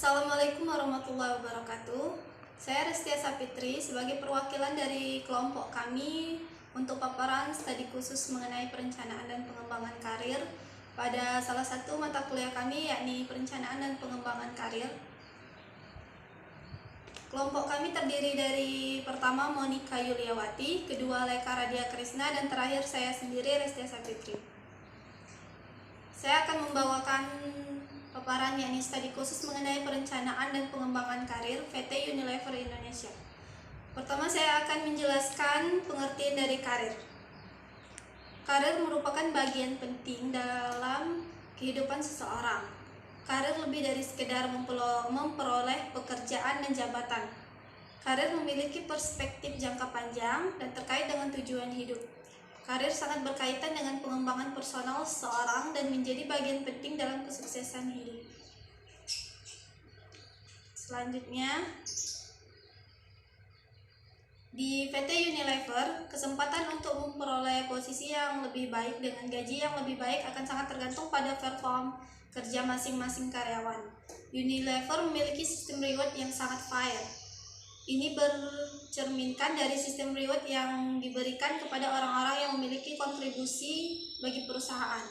Assalamualaikum warahmatullahi wabarakatuh. Saya Restia Sapitri sebagai perwakilan dari kelompok kami untuk paparan studi khusus mengenai perencanaan dan pengembangan karir pada salah satu mata kuliah kami, yakni perencanaan dan pengembangan karir. Kelompok kami terdiri dari pertama Monica Yuliawati, kedua Leka Radia Krisna, dan terakhir saya sendiri Restia Sapitri. Saya akan membawakan paparan yakni studi khusus mengenai perencanaan dan pengembangan karir PT Unilever Indonesia. Pertama, saya akan menjelaskan pengertian dari karir. Karir merupakan bagian penting dalam kehidupan seseorang. Karir lebih dari sekedar memperoleh pekerjaan dan jabatan. Karir memiliki perspektif jangka panjang dan terkait dengan tujuan hidup. Karir sangat berkaitan dengan pengembangan personal seseorang dan menjadi bagian penting dalam kesuksesan hidup. Selanjutnya, di PT Unilever, kesempatan untuk memperoleh posisi yang lebih baik dengan gaji yang lebih baik akan sangat tergantung pada perform kerja masing-masing karyawan. Unilever memiliki sistem reward yang sangat fair. Ini bercerminkan dari sistem reward yang diberikan kepada orang-orang yang memiliki kontribusi bagi perusahaan.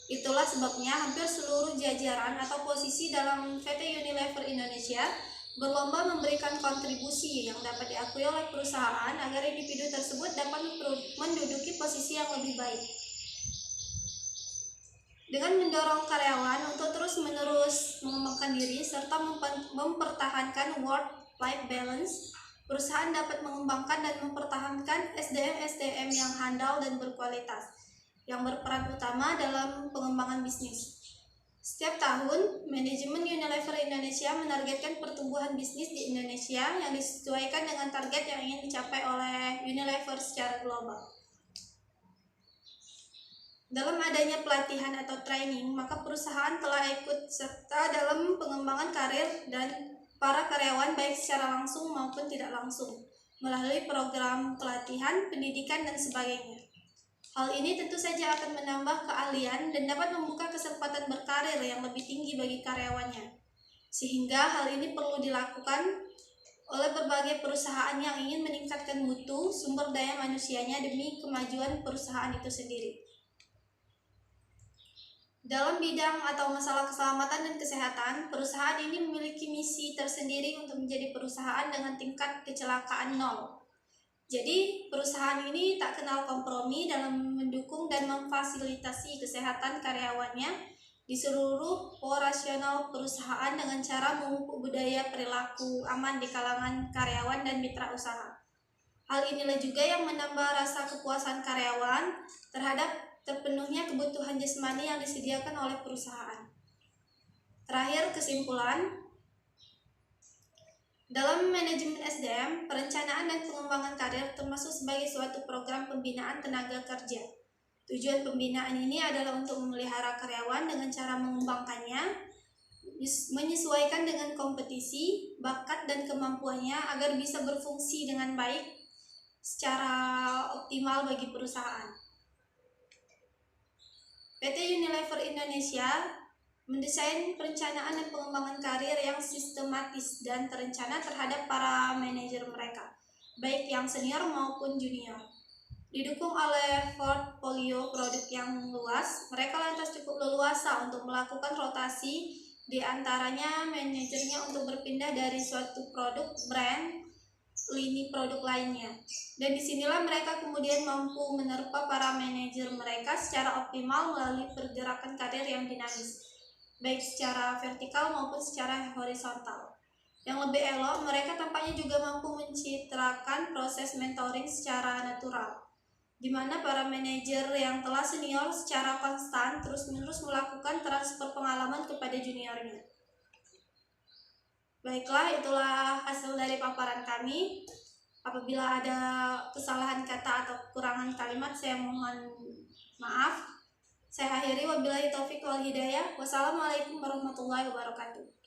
Itulah sebabnya hampir seluruh jajaran atau posisi dalam PT Unilever Indonesia berlomba memberikan kontribusi yang dapat diakui oleh perusahaan agar individu tersebut dapat menduduki posisi yang lebih baik. Dengan mendorong karyawan untuk terus-menerus mengembangkan diri serta mempertahankan work-life balance, perusahaan dapat mengembangkan dan mempertahankan SDM-SDM yang handal dan berkualitas, yang berperan utama dalam pengembangan bisnis. Setiap tahun, manajemen Unilever Indonesia menargetkan pertumbuhan bisnis di Indonesia yang disesuaikan dengan target yang ingin dicapai oleh Unilever secara global. Dalam adanya pelatihan atau training, maka perusahaan telah ikut serta dalam pengembangan karir dan para karyawan baik secara langsung maupun tidak langsung, melalui program pelatihan, pendidikan, dan sebagainya. Hal ini tentu saja akan menambah keahlian dan dapat membuka kesempatan berkarir yang lebih tinggi bagi karyawannya. Sehingga hal ini perlu dilakukan oleh berbagai perusahaan yang ingin meningkatkan mutu sumber daya manusianya demi kemajuan perusahaan itu sendiri. Dalam bidang atau masalah keselamatan dan kesehatan, perusahaan ini memiliki misi tersendiri untuk menjadi perusahaan dengan tingkat kecelakaan nol. Jadi, perusahaan ini tak kenal kompromi dalam mendukung dan memfasilitasi kesehatan karyawannya di seluruh operasional perusahaan dengan cara memupuk budaya perilaku aman di kalangan karyawan dan mitra usaha. Hal inilah juga yang menambah rasa kepuasan karyawan terhadap terpenuhnya kebutuhan jasmani yang disediakan oleh perusahaan. Terakhir, kesimpulan. Dalam manajemen SDM, perencanaan dan pengembangan karir termasuk sebagai suatu program pembinaan tenaga kerja. Tujuan pembinaan ini adalah untuk memelihara karyawan dengan cara mengembangkannya, menyesuaikan dengan kompetisi, bakat, dan kemampuannya agar bisa berfungsi dengan baik secara optimal bagi perusahaan. PT Unilever Indonesia mendesain perencanaan dan pengembangan karir yang sistematis dan terencana terhadap para manajer mereka, baik yang senior maupun junior. Didukung oleh portfolio produk yang luas, mereka lantas cukup leluasa untuk melakukan rotasi di antaranya manajernya untuk berpindah dari suatu produk brand lini produk lainnya. Dan disinilah mereka kemudian mampu menerpa para manajer mereka secara optimal melalui pergerakan karir yang dinamis, baik secara vertikal maupun secara horizontal. Yang lebih elok, mereka tampaknya juga mampu mencitrakan proses mentoring secara natural, di mana para manajer yang telah senior secara konstan terus-menerus melakukan transfer pengalaman kepada juniornya. Baiklah, itulah hasil dari paparan kami. Apabila ada kesalahan kata atau kekurangan kalimat, saya mohon maaf. Saya akhiri, wabillahi taufik wal hidayah. Wassalamualaikum warahmatullahi wabarakatuh.